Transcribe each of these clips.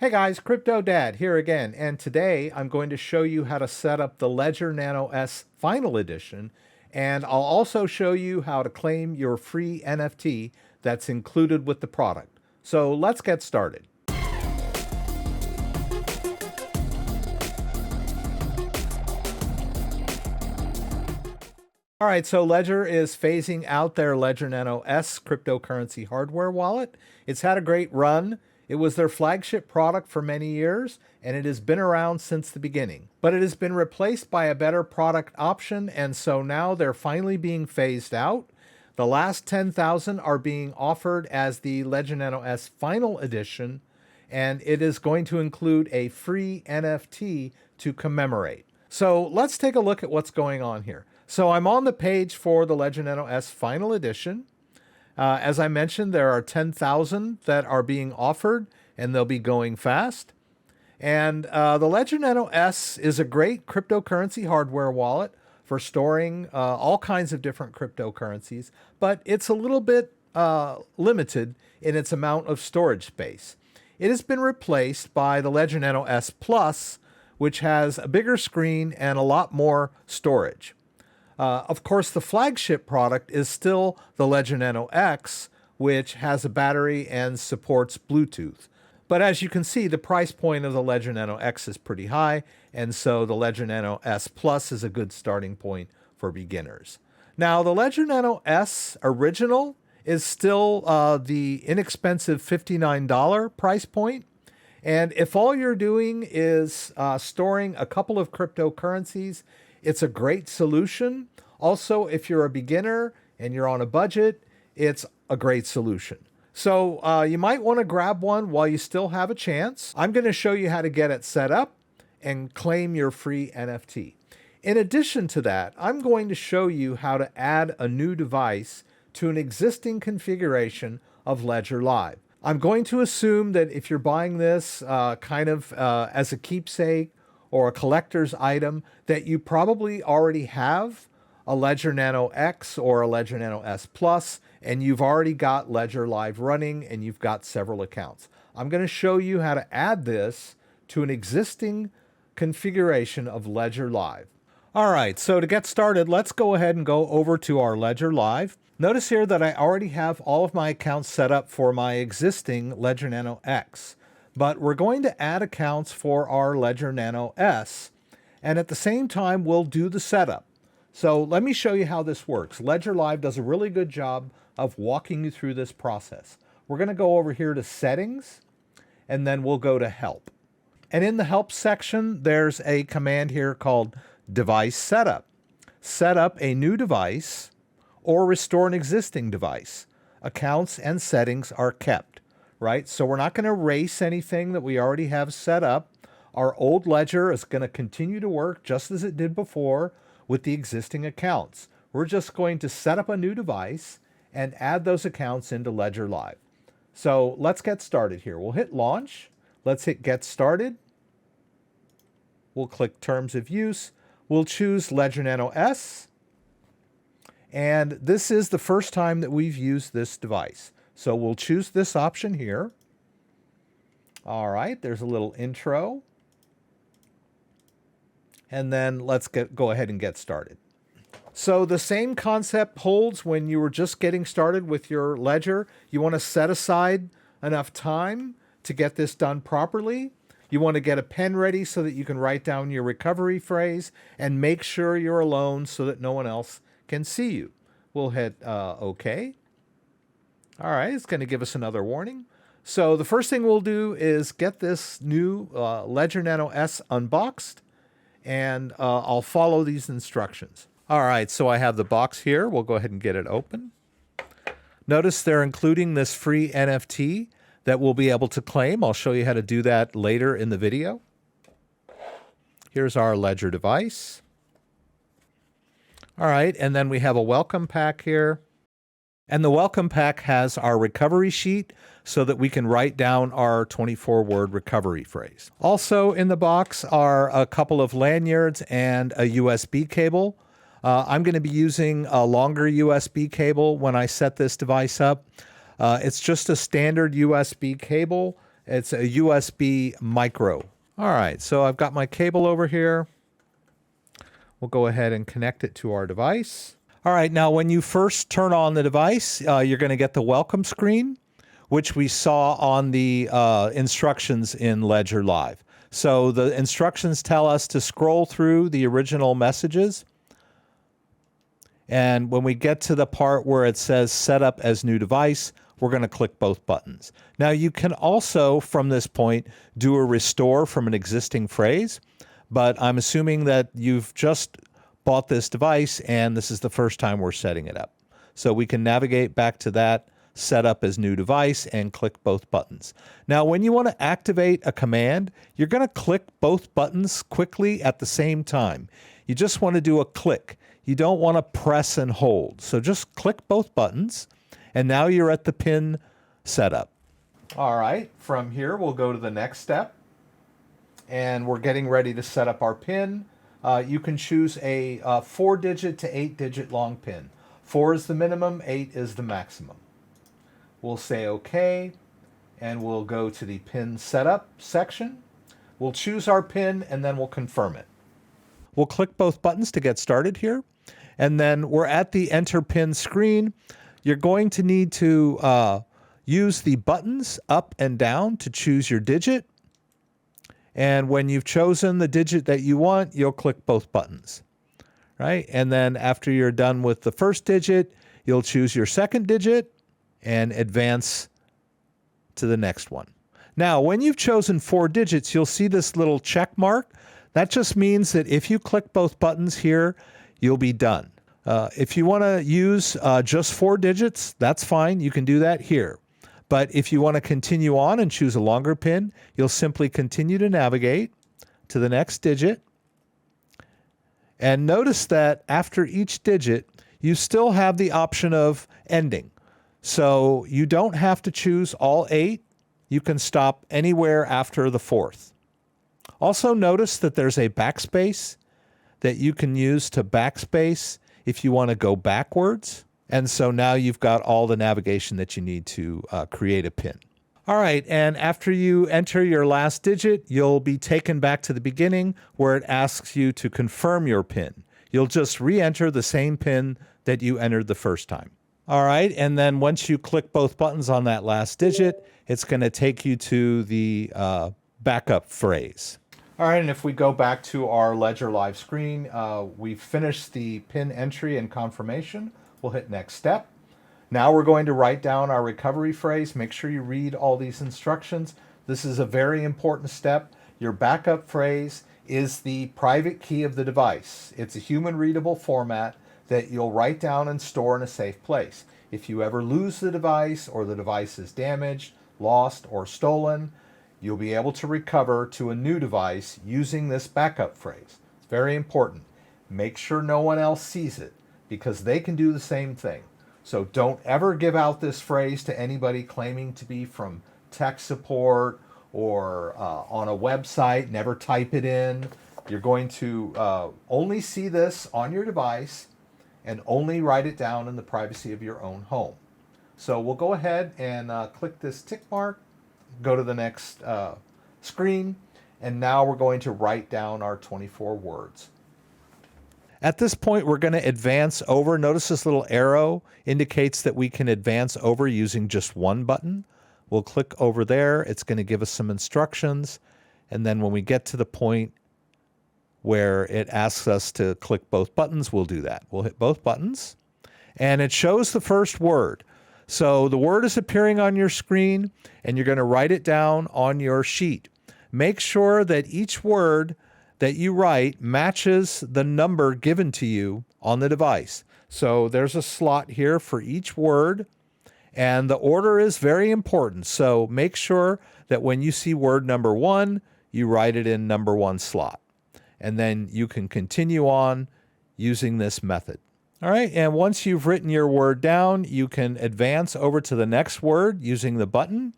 Hey guys, CryptoDad here again, and today I'm going to show you how to set up the Ledger Nano S Final Edition, and I'll also show you how to claim your free NFT that's included with the product. So let's get started. All right, so Ledger is phasing out their Ledger Nano S cryptocurrency hardware wallet. It's had a great run. It was their flagship product for many years, and it has been around since the beginning. But it has been replaced by a better product option, and so now they're finally being phased out. The last 10,000 are being offered as the Ledger Nano S Final Edition, and it is going to include a free NFT to commemorate. So let's take a look at what's going on here. So I'm on the page for the Ledger Nano S Final Edition. As I mentioned, there are 10,000 that are being offered, and they'll be going fast. And the Ledger Nano S is a great cryptocurrency hardware wallet for storing all kinds of different cryptocurrencies, but it's a little bit limited in its amount of storage space. It has been replaced by the Ledger Nano S Plus, which has a bigger screen and a lot more storage. Of course, the flagship product is still the Ledger Nano X, which has a battery and supports Bluetooth. But as you can see, the price point of the Ledger Nano X is pretty high, and so the Ledger Nano S Plus is a good starting point for beginners. Now, the Ledger Nano S Original is still the inexpensive $59 price point. And if all you're doing is storing a couple of cryptocurrencies, it's a great solution. Also, if you're a beginner and you're on a budget, it's a great solution. So you might want to grab one while you still have a chance. I'm going to show you how to get it set up and claim your free NFT. In addition to that, I'm going to show you how to add a new device to an existing configuration of Ledger Live. I'm going to assume that if you're buying this as a keepsake or a collector's item, that you probably already have a Ledger Nano X or a Ledger Nano S Plus, and you've already got Ledger Live running and you've got several accounts. I'm going to show you how to add this to an existing configuration of Ledger Live. All right, so to get started, let's go ahead and go over to our Ledger Live. Notice here that I already have all of my accounts set up for my existing Ledger Nano X, but we're going to add accounts for our Ledger Nano S, and at the same time, we'll do the setup. So let me show you how this works. Ledger Live does a really good job of walking you through this process. We're going to go over here to Settings, and then we'll go to Help. And in the Help section, there's a command here called Device Setup. Set up a new device or restore an existing device. Accounts and settings are kept, right? So we're not going to erase anything that we already have set up. Our old ledger is going to continue to work just as it did before with the existing accounts. We're just going to set up a new device and add those accounts into Ledger Live. So let's get started here. We'll hit Launch. Let's hit Get Started. We'll click Terms of Use. We'll choose Ledger Nano S. And this is the first time that we've used this device. So we'll choose this option here. All right, there's a little intro. And then let's go ahead and get started. So the same concept holds when you were just getting started with your ledger. You want to set aside enough time to get this done properly. You want to get a pen ready so that you can write down your recovery phrase and make sure you're alone so that no one else can see you. We'll hit OK. All right, it's going to give us another warning. So the first thing we'll do is get this new Ledger Nano S unboxed, and I'll follow these instructions. All right, so I have the box here. We'll go ahead and get it open. Notice they're including this free NFT that we'll be able to claim. I'll show you how to do that later in the video. Here's our Ledger device. All right, and then we have a welcome pack here. And the welcome pack has our recovery sheet so that we can write down our 24-word recovery phrase. Also in the box are a couple of lanyards and a USB cable. I'm going to be using a longer USB cable when I set this device up. It's just a standard USB cable It's a USB micro. All right, so I've got my cable over here. We'll go ahead and connect it to our device. All right, now when you first turn on the device, you're going to get the welcome screen, which we saw on the instructions in Ledger Live. So the instructions tell us to scroll through the original messages. And when we get to the part where it says set up as new device, we're going to click both buttons. Now you can also, from this point, do a restore from an existing phrase, but I'm assuming that you've just bought this device and this is the first time we're setting it up. So we can navigate back to that, set up as new device, and click both buttons. Now, when you want to activate a command, you're going to click both buttons quickly at the same time. You just want to do a click. You don't want to press and hold. So just click both buttons, and now you're at the PIN setup. All right, from here, we'll go to the next step, and we're getting ready to set up our PIN. You can choose a 4-digit to 8-digit long PIN. 4 is the minimum, 8 is the maximum. We'll say OK, and we'll go to the PIN setup section. We'll choose our PIN, and then we'll confirm it. We'll click both buttons to get started here, and then we're at the Enter PIN screen. You're going to need to use the buttons up and down to choose your digit. And when you've chosen the digit that you want, you'll click both buttons, right? And then after you're done with the first digit, you'll choose your second digit and advance to the next one. Now, when you've chosen 4 digits, you'll see this little check mark. That just means that if you click both buttons here, you'll be done. If you want to use just 4 digits, that's fine. You can do that here. But if you want to continue on and choose a longer PIN, you'll simply continue to navigate to the next digit. And notice that after each digit, you still have the option of ending. So you don't have to choose all 8. You can stop anywhere after the 4th. Also notice that there's a backspace that you can use to backspace if you want to go backwards. And so now you've got all the navigation that you need to create a PIN. All right, and after you enter your last digit, you'll be taken back to the beginning where it asks you to confirm your PIN. You'll just re-enter the same PIN that you entered the first time. All right, and then once you click both buttons on that last digit, it's going to take you to the backup phrase. All right, and if we go back to our Ledger Live screen, we've finished the PIN entry and confirmation. We'll hit next step. Now we're going to write down our recovery phrase. Make sure you read all these instructions. This is a very important step. Your backup phrase is the private key of the device. It's a human readable format that you'll write down and store in a safe place. If you ever lose the device or the device is damaged, lost, or stolen, you'll be able to recover to a new device using this backup phrase. It's very important. Make sure no one else sees it, because they can do the same thing. So don't ever give out this phrase to anybody claiming to be from tech support or on a website. Never type it in. You're going to only see this on your device and only write it down in the privacy of your own home. So we'll go ahead and click this tick mark, go to the next screen, and now we're going to write down our 24 words. At this point, we're going to advance over. Notice this little arrow indicates that we can advance over using just one button. We'll click over there. It's going to give us some instructions. And then when we get to the point where it asks us to click both buttons, we'll do that. We'll hit both buttons. And it shows the first word. So the word is appearing on your screen, and you're going to write it down on your sheet. Make sure that each word that you write matches the number given to you on the device. So there's a slot here for each word, and the order is very important. So make sure that when you see word number 1, you write it in number 1 slot. And then you can continue on using this method. All right, and once you've written your word down, you can advance over to the next word using the button,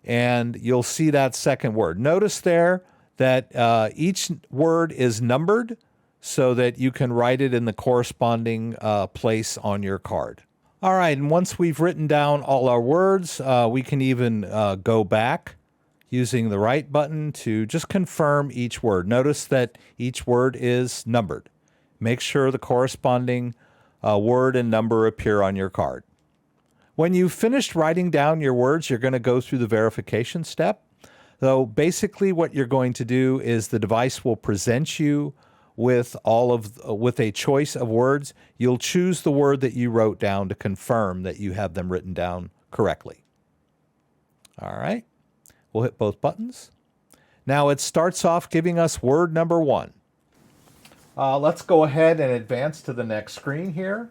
and you'll see that second word. Notice there that each word is numbered so that you can write it in the corresponding place on your card. All right, and once we've written down all our words, we can even go back using the right button to just confirm each word. Notice that each word is numbered. Make sure the corresponding word and number appear on your card. When you've finished writing down your words, you're going to go through the verification step. So basically what you're going to do is the device will present you with with a choice of words. You'll choose the word that you wrote down to confirm that you have them written down correctly. All right, we'll hit both buttons. Now it starts off giving us word number 1. Let's go ahead and advance to the next screen here.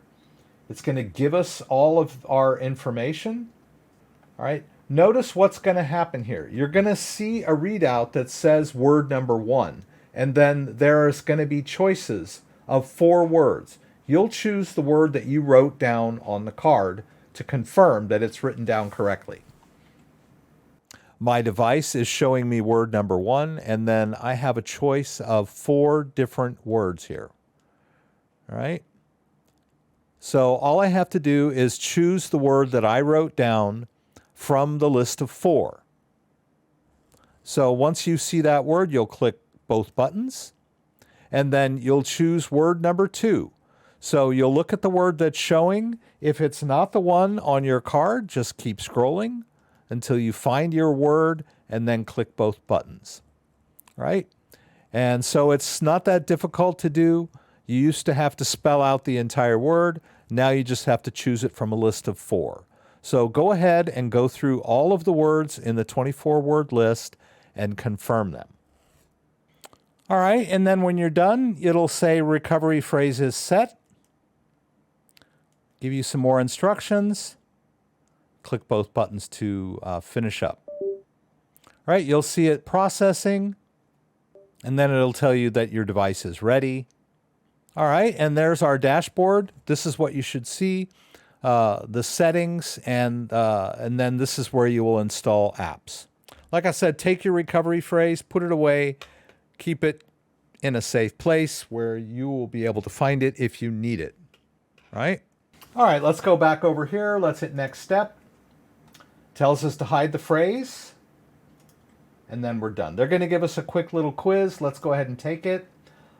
It's going to give us all of our information. All right, notice what's going to happen here. You're going to see a readout that says word number 1, and then there's going to be choices of 4 words. You'll choose the word that you wrote down on the card to confirm that it's written down correctly. My device is showing me word number 1, and then I have a choice of 4 different words here. All right. So all I have to do is choose the word that I wrote down from the list of 4. So once you see that word, you'll click both buttons, and then you'll choose word number 2. So you'll look at the word that's showing. If it's not the one on your card, just keep scrolling until you find your word and then click both buttons, right? And so it's not that difficult to do. You used to have to spell out the entire word. Now you just have to choose it from a list of 4. So go ahead and go through all of the words in the 24-word list and confirm them. All right, and then when you're done, it'll say recovery phrase is set. Give you some more instructions. Click both buttons to finish up. All right, you'll see it processing, and then it'll tell you that your device is ready. All right, and there's our dashboard. This is what you should see, the settings, and then this is where you will install apps. Like I said, take your recovery phrase, put it away, keep it in a safe place where you will be able to find it if you need it, right? All right, let's go back over here. Let's hit next step. Tells us to hide the phrase, and then we're done. They're going to give us a quick little quiz. Let's go ahead and take it.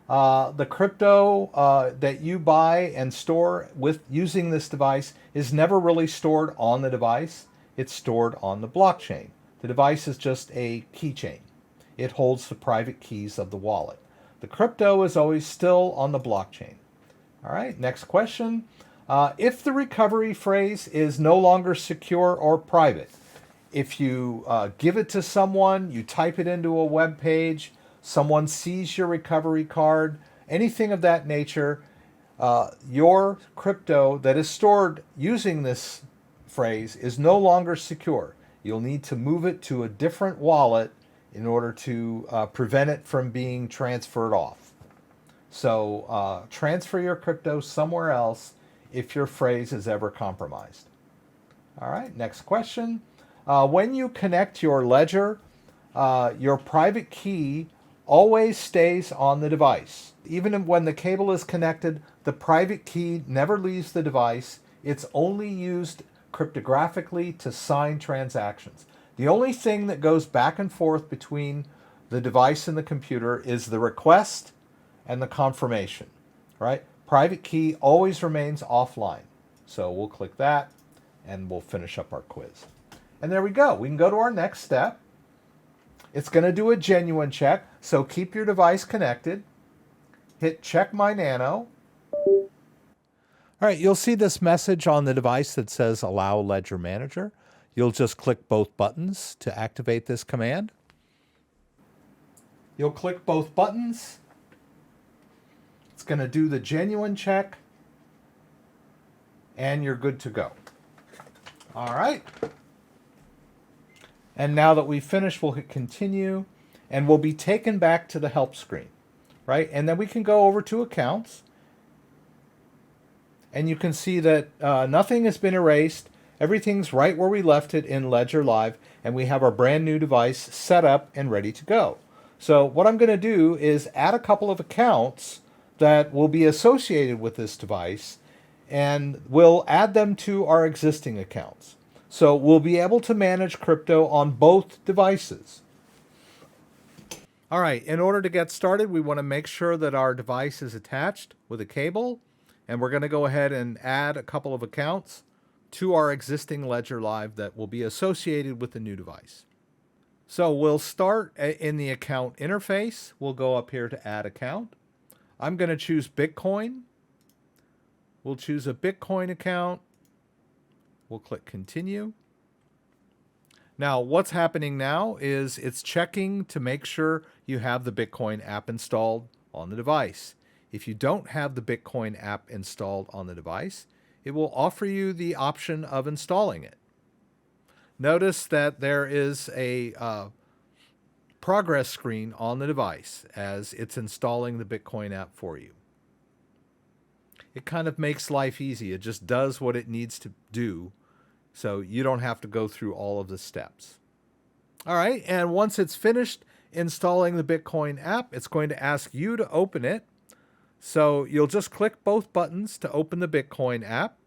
The crypto that you buy and store with using this device is never really stored on the device. It's stored on the blockchain. The device is just a keychain. It holds the private keys of the wallet. The crypto is always still on the blockchain. All right, next question. If the recovery phrase is no longer secure or private, if you give it to someone, you type it into a web page, someone sees your recovery card, anything of that nature, your crypto that is stored using this phrase is no longer secure. You'll need to move it to a different wallet in order to prevent it from being transferred off. So transfer your crypto somewhere else if your phrase is ever compromised. All right, next question. When you connect your ledger, your private key always stays on the device. Even when the cable is connected, the private key never leaves the device. It's only used cryptographically to sign transactions. The only thing that goes back and forth between the device and the computer is the request and the confirmation, right? Private key always remains offline. So we'll click that and we'll finish up our quiz. And there we go. We can go to our next step. It's going to do a genuine check. So keep your device connected. Hit check my Nano. All right, you'll see this message on the device that says allow ledger manager. You'll just click both buttons to activate this command. You'll click both buttons. It's going to do the genuine check, and you're good to go. All right. And now that we've finished, we'll hit continue, and we'll be taken back to the help screen, right? And then we can go over to accounts, and you can see that nothing has been erased. Everything's right where we left it in Ledger Live, and we have our brand new device set up and ready to go. So what I'm going to do is add a couple of accounts that will be associated with this device, and we'll add them to our existing accounts. So we'll be able to manage crypto on both devices. All right, in order to get started, we want to make sure that our device is attached with a cable, and we're going to go ahead and add a couple of accounts to our existing Ledger Live that will be associated with the new device. So we'll start in the account interface. We'll go up here to add account. I'm going to choose Bitcoin. We'll choose a Bitcoin account. We'll click continue. Now, what's happening now is it's checking to make sure you have the Bitcoin app installed on the device. If you don't have the Bitcoin app installed on the device, it will offer you the option of installing it. Notice that there is a progress screen on the device as it's installing the Bitcoin app for you. It kind of makes life easy. It just does what it needs to do, so you don't have to go through all of the steps. All right, and once it's finished installing the Bitcoin app, it's going to ask you to open it. So you'll just click both buttons to open the Bitcoin app,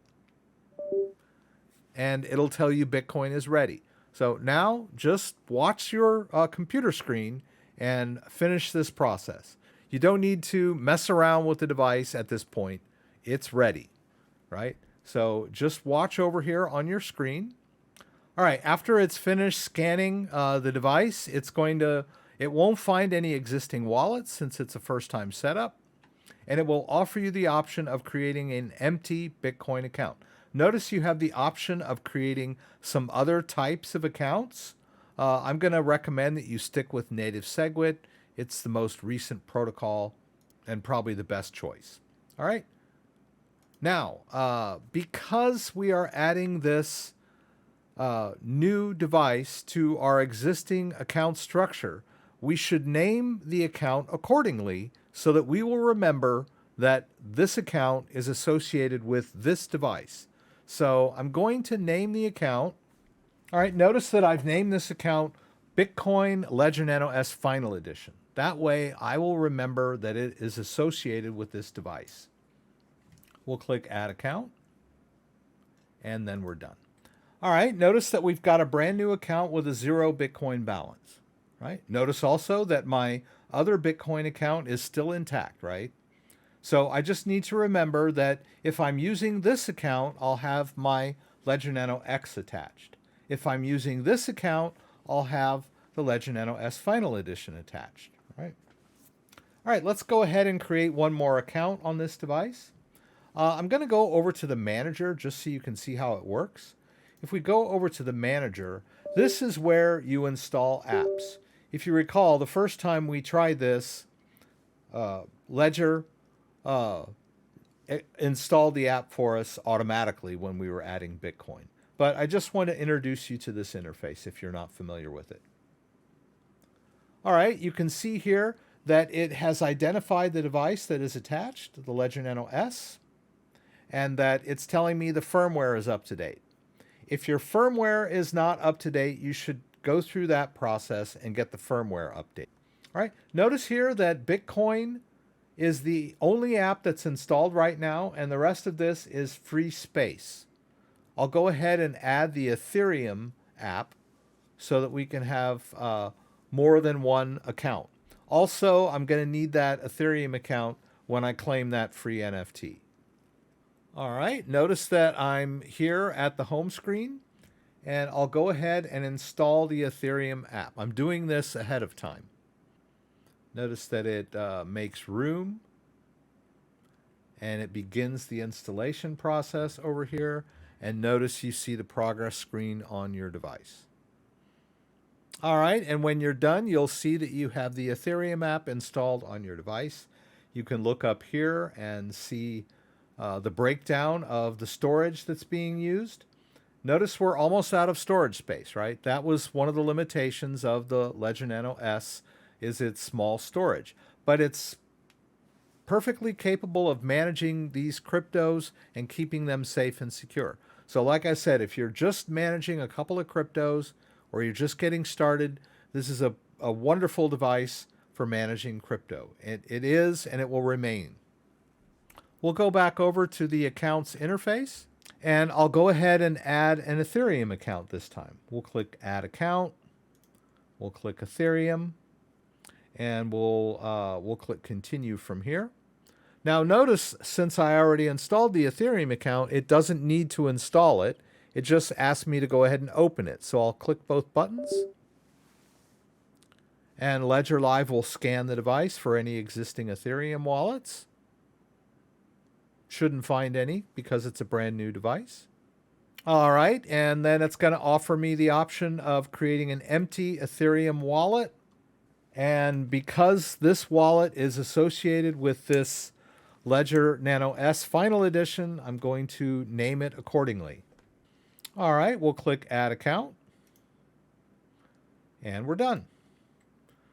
and it'll tell you Bitcoin is ready. So now just watch your computer screen and finish this process. You don't need to mess around with the device at this point. It's ready, right? So just watch over here on your screen. All right, after it's finished scanning the device, it won't find any existing wallets since it's a first-time setup, and it will offer you the option of creating an empty Bitcoin account. Notice you have the option of creating some other types of accounts. I'm going to recommend that you stick with native SegWit. It's the most recent protocol and probably the best choice. All right. Now, because we are adding this new device to our existing account structure, we should name the account accordingly so that we will remember that this account is associated with this device. So I'm going to name the account. All right, notice that I've named this account Bitcoin Ledger Nano S Final Edition. That way I will remember that it is associated with this device. We'll click Add Account, and then we're done. All right, notice that we've got a brand new account with a 0 Bitcoin balance, right? Notice also that my other Bitcoin account is still intact, right? So I just need to remember that if I'm using this account, I'll have my Ledger Nano X attached. If I'm using this account, I'll have the Ledger Nano S Final Edition attached, right? All right, let's go ahead and create one more account on this device. I'm going to go over to the manager just so you can see how it works. If we go over to the manager, this is where you install apps. If you recall, the first time we tried this, Ledger installed the app for us automatically when we were adding Bitcoin. But I just want to introduce you to this interface if you're not familiar with it. All right, you can see here that it has identified the device that is attached, the Ledger Nano S, and that it's telling me the firmware is up to date. If your firmware is not up to date, you should go through that process and get the firmware update. All right, notice here that Bitcoin is the only app that's installed right now, and the rest of this is free space. I'll go ahead and add the Ethereum app so that we can have more than one account. Also, I'm going to need that Ethereum account when I claim that free NFT. All right, notice that I'm here at the home screen, and I'll go ahead and install the Ethereum app. I'm doing this ahead of time. Notice that it makes room, and it begins the installation process over here, and notice you see the progress screen on your device. All right, and when you're done, you'll see that you have the Ethereum app installed on your device. You can look up here and see the breakdown of the storage that's being used. Notice we're almost out of storage space, right? That was one of the limitations of the Ledger Nano S, is its small storage. But it's perfectly capable of managing these cryptos and keeping them safe and secure. So like I said, if you're just managing a couple of cryptos or you're just getting started, this is a wonderful device for managing crypto. It is, and it will remain. We'll go back over to the accounts interface, and I'll go ahead and add an Ethereum account this time. We'll click Add Account. We'll click Ethereum. and we'll click continue from here. Now notice, since I already installed the Ethereum account, it doesn't need to install it. It just asks me to go ahead and open it. So I'll click both buttons, and Ledger Live will scan the device for any existing Ethereum wallets. Shouldn't find any because it's a brand new device. All right, and then it's going to offer me the option of creating an empty Ethereum wallet. And because this wallet is associated with this Ledger Nano S Final Edition, I'm going to name it accordingly. All right, we'll click Add Account, and we're done.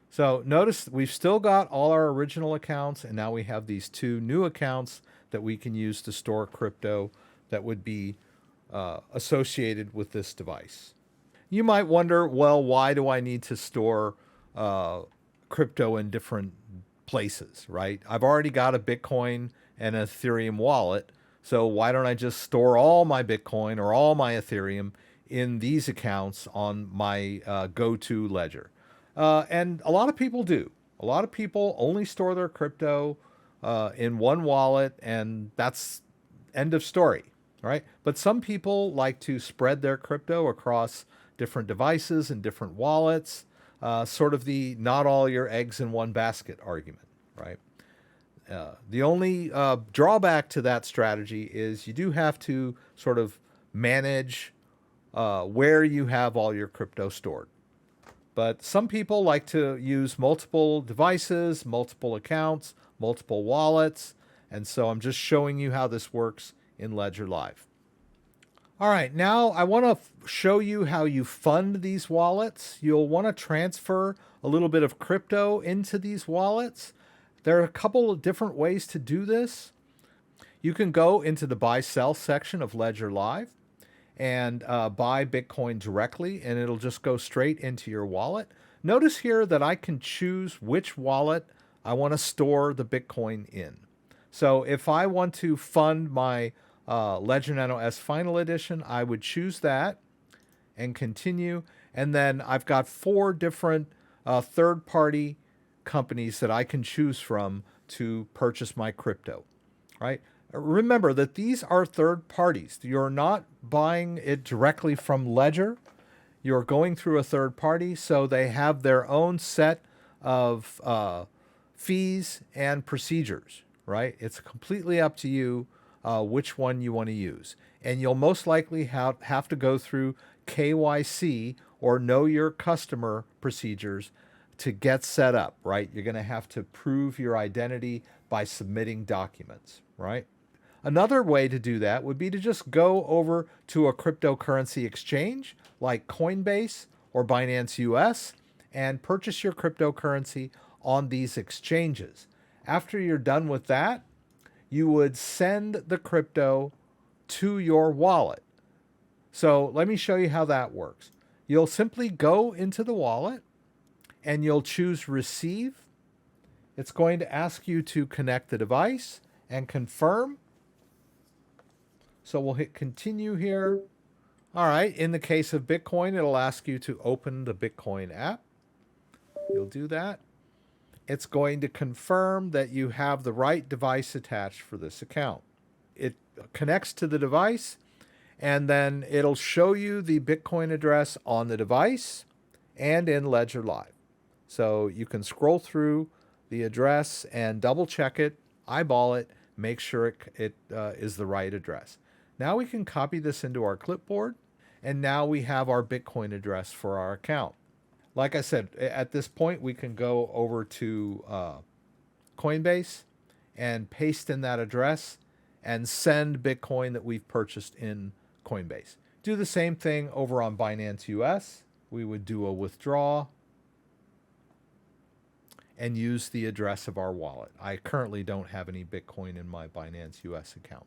So notice we've still got all our original accounts, and now we have these two new accounts that we can use to store crypto that would be associated with this device. You might wonder, well, why do I need to store crypto in different places, right? I've already got a Bitcoin and an Ethereum wallet, so why don't I just store all my Bitcoin or all my Ethereum in these accounts on my go-to ledger? And a lot of people do. A lot of people only store their crypto in one wallet, and that's end of story, right? But some people like to spread their crypto across different devices and different wallets, sort of the not all your eggs in one basket argument, right? The only drawback to that strategy is you do have to sort of manage where you have all your crypto stored. But some people like to use multiple devices, multiple accounts, multiple wallets, and so I'm just showing you how this works in Ledger Live. All right, now I want to show you how you fund these wallets. You'll want to transfer a little bit of crypto into these wallets. There are a couple of different ways to do this. You can go into the buy sell section of Ledger Live and buy Bitcoin directly, and it'll just go straight into your wallet. Notice here that I can choose which wallet I want to store the Bitcoin in. So if I want to fund my Ledger Nano S Final Edition, I would choose that and continue. And then I've got 4 different third-party companies that I can choose from to purchase my crypto, right? Remember that these are third parties. You're not buying it directly from Ledger. You're going through a third party, so they have their own set of fees and procedures, right? It's completely up to you which one you want to use. And you'll most likely have to go through KYC or know your customer procedures to get set up, right? You're going to have to prove your identity by submitting documents, right? Another way to do that would be to just go over to a cryptocurrency exchange like Coinbase or Binance US and purchase your cryptocurrency on these exchanges. After you're done with that, you would send the crypto to your wallet. So let me show you how that works. You'll simply go into the wallet and you'll choose receive. It's going to ask you to connect the device and confirm. So we'll hit continue here. All right, in the case of Bitcoin, it'll ask you to open the Bitcoin app. You'll do that. It's going to confirm that you have the right device attached for this account. It connects to the device, and then it'll show you the Bitcoin address on the device and in Ledger Live. So you can scroll through the address and double check it, eyeball it, make sure it is the right address. Now we can copy this into our clipboard, and now we have our Bitcoin address for our account. Like I said, at this point, we can go over to Coinbase and paste in that address and send Bitcoin that we've purchased in Coinbase. Do the same thing over on Binance US. We would do a withdraw and use the address of our wallet. I currently don't have any Bitcoin in my Binance US account,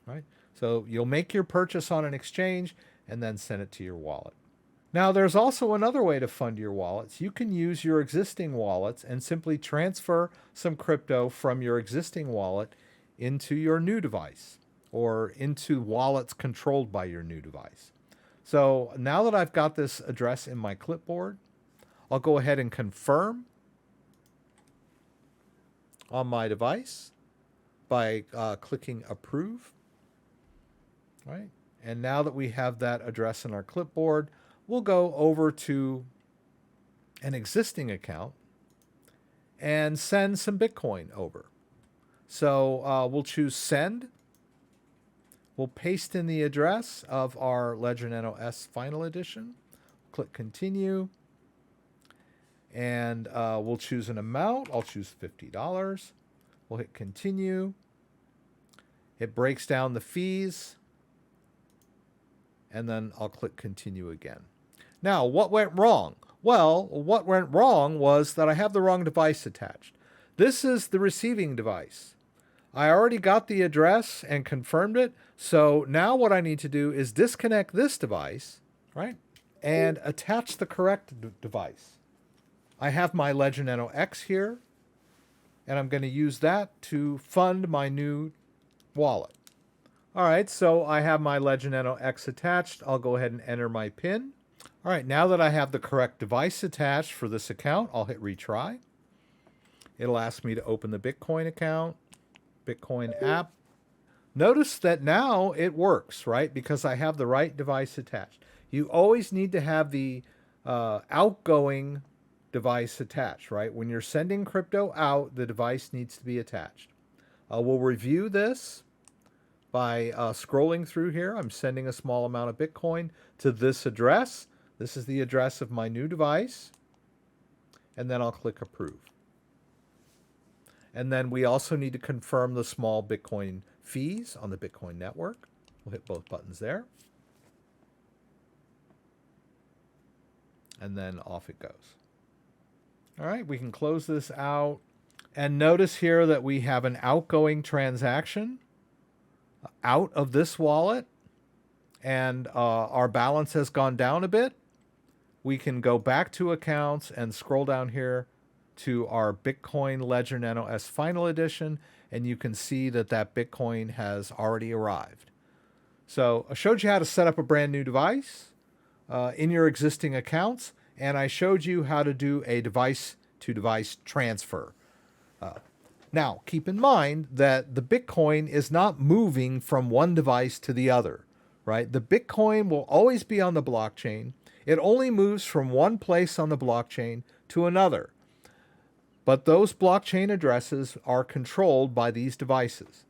right? So you'll make your purchase on an exchange and then send it to your wallet. Now, there's also another way to fund your wallets. You can use your existing wallets and simply transfer some crypto from your existing wallet into your new device or into wallets controlled by your new device. So now that I've got this address in my clipboard, I'll go ahead and confirm. on my device by clicking approve. Right? And now that we have that address in our clipboard, we'll go over to an existing account and send some Bitcoin over. So we'll choose send. We'll paste in the address of our Ledger Nano S Final Edition. Click continue. And we'll choose an amount. I'll choose $50. We'll hit continue. It breaks down the fees. And then I'll click continue again. Now, what went wrong? Well, what went wrong was that I have the wrong device attached. This is the receiving device. I already got the address and confirmed it. So now what I need to do is disconnect this device, right? And attach the correct device. I have my Ledger Nano X here, and I'm going to use that to fund my new wallet. All right, so I have my Ledger Nano X attached. I'll go ahead and enter my PIN. All right, now that I have the correct device attached for this account, I'll hit retry. It'll ask me to open the Bitcoin account, Bitcoin app. Notice that now it works, right? Because I have the right device attached. You always need to have the outgoing device attached, right? When you're sending crypto out, the device needs to be attached. We'll review this by scrolling through here. I'm sending a small amount of Bitcoin to this address. This is the address of my new device. And then I'll click approve. And then we also need to confirm the small Bitcoin fees on the Bitcoin network. We'll hit both buttons there. And then off it goes. All right, we can close this out. And notice here that we have an outgoing transaction out of this wallet. And our balance has gone down a bit. We can go back to accounts and scroll down here to our Bitcoin Ledger Nano S Final Edition, and you can see that that Bitcoin has already arrived. So I showed you how to set up a brand new device in your existing accounts, and I showed you how to do a device-to-device transfer. Now, keep in mind that the Bitcoin is not moving from one device to the other, right? The Bitcoin will always be on the blockchain. It only moves from one place on the blockchain to another. But those blockchain addresses are controlled by these devices.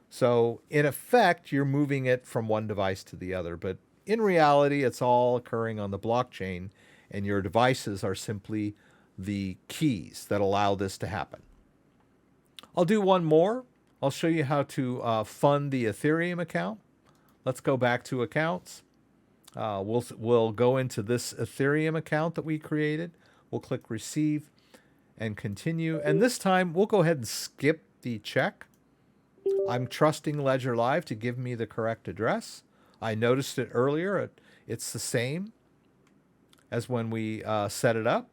So in effect, you're moving it from one device to the other. But in reality, it's all occurring on the blockchain, and your devices are simply the keys that allow this to happen. I'll do one more. I'll show you how to fund the Ethereum account. Let's go back to accounts. We'll go into this Ethereum account that we created. We'll click receive and continue. And this time we'll go ahead and skip the check. I'm trusting Ledger Live to give me the correct address. I noticed it earlier. It's the same as when we set it up.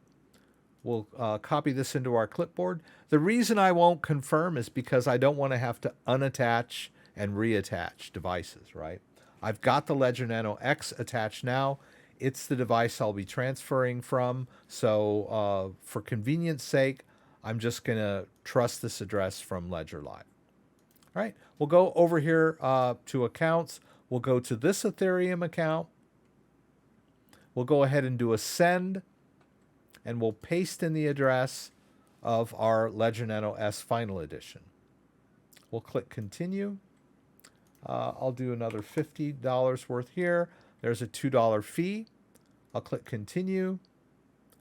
We'll copy this into our clipboard. The reason I won't confirm is because I don't want to have to unattach and reattach devices, right? I've got the Ledger Nano X attached now. It's the device I'll be transferring from. So for convenience sake, I'm just going to trust this address from Ledger Live. All right, we'll go over here to accounts. We'll go to this Ethereum account. We'll go ahead and do a send, and we'll paste in the address of our Ledger Nano S Final Edition. We'll click continue. I'll do another $50 worth here. There's a $2 fee. I'll click continue.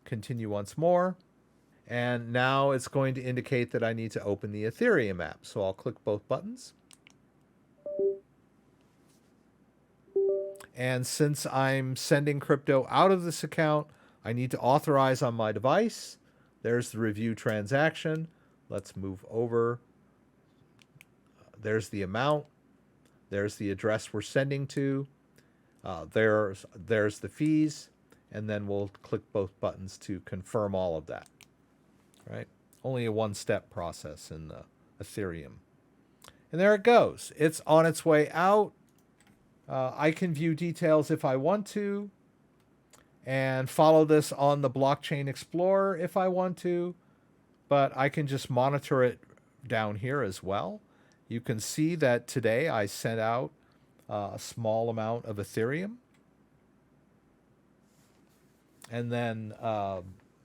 Continue once more. And now it's going to indicate that I need to open the Ethereum app. So I'll click both buttons. And since I'm sending crypto out of this account, I need to authorize on my device. There's the review transaction. Let's move over. There's the amount. There's the address we're sending to. There's the fees. And then we'll click both buttons to confirm all of that. Right? Only a one-step process in the Ethereum. And there it goes. It's on its way out. I can view details if I want to, and follow this on the Blockchain Explorer if I want to, but I can just monitor it down here as well. You can see that today I sent out a small amount of Ethereum. And then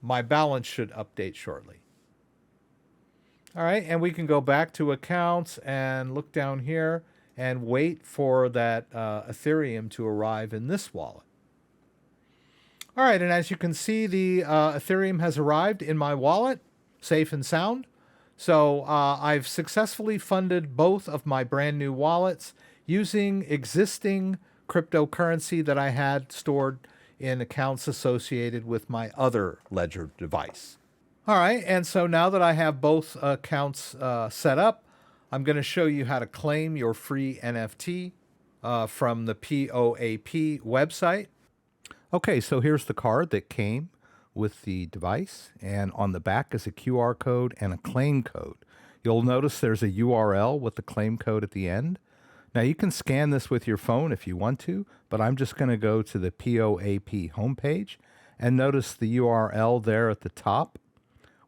my balance should update shortly. All right, and we can go back to accounts and look down here and wait for that Ethereum to arrive in this wallet. All right, and as you can see, the Ethereum has arrived in my wallet, safe and sound. So I've successfully funded both of my brand new wallets using existing cryptocurrency that I had stored in accounts associated with my other ledger device. All right, and so now that I have both accounts set up, I'm going to show you how to claim your free NFT from the POAP website. Okay, so here's the card that came with the device, and on the back is a QR code and a claim code. You'll notice there's a URL with the claim code at the end. Now you can scan this with your phone if you want to, but I'm just going to go to the POAP homepage and notice the URL there at the top.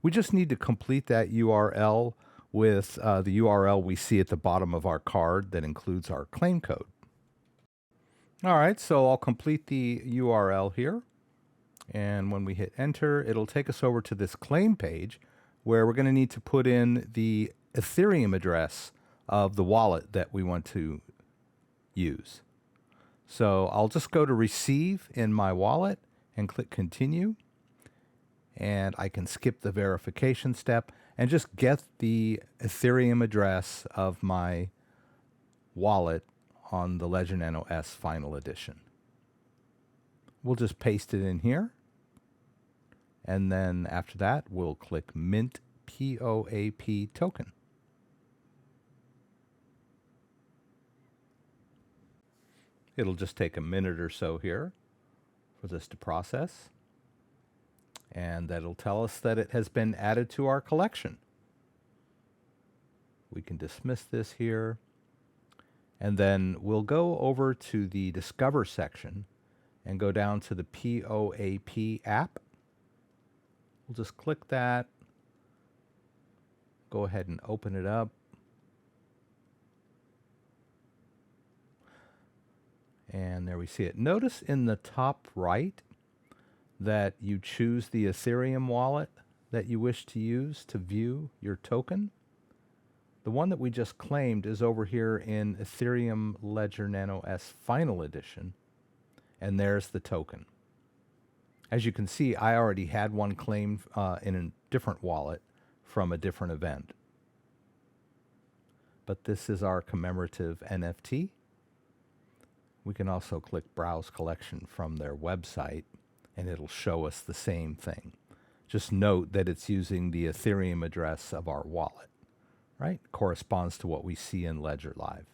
We just need to complete that URL with the URL we see at the bottom of our card that includes our claim code. All right, so I'll complete the URL here. And when we hit enter, it'll take us over to this claim page where we're going to need to put in the Ethereum address of the wallet that we want to use. So I'll just go to receive in my wallet and click continue. And I can skip the verification step and just get the Ethereum address of my wallet on the Ledger Nano S Final Edition. We'll just paste it in here. And then after that, we'll click Mint POAP token. It'll just take a minute or so here for this to process. And that'll tell us that it has been added to our collection. We can dismiss this here. And then we'll go over to the Discover section and go down to the POAP app. We'll just click that. Go ahead and open it up. And there we see it. Notice in the top right that you choose the Ethereum wallet that you wish to use to view your token. The one that we just claimed is over here in Ethereum Ledger Nano S Final Edition, and there's the token. As you can see, I already had one claimed in a different wallet from a different event. But this is our commemorative NFT. We can also click Browse Collection from their website, and it'll show us the same thing. Just note that it's using the Ethereum address of our wallet, right? Corresponds to what we see in Ledger Live.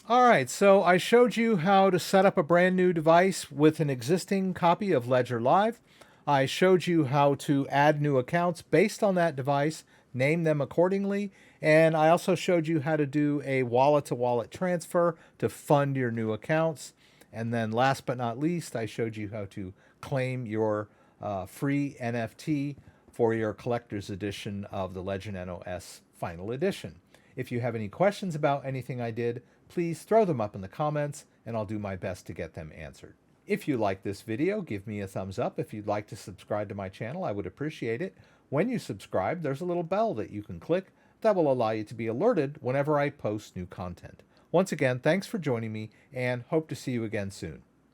All right, so I showed you how to set up a brand new device with an existing copy of Ledger Live. I showed you how to add new accounts based on that device, name them accordingly, and I also showed you how to do a wallet-to-wallet transfer to fund your new accounts. And then last but not least, I showed you how to claim your free NFT for your collector's edition of the Ledger Nano S Final Edition. If you have any questions about anything I did, please throw them up in the comments and I'll do my best to get them answered. If you like this video, give me a thumbs up. If you'd like to subscribe to my channel, I would appreciate it. When you subscribe, there's a little bell that you can click that will allow you to be alerted whenever I post new content. Once again, thanks for joining me and hope to see you again soon.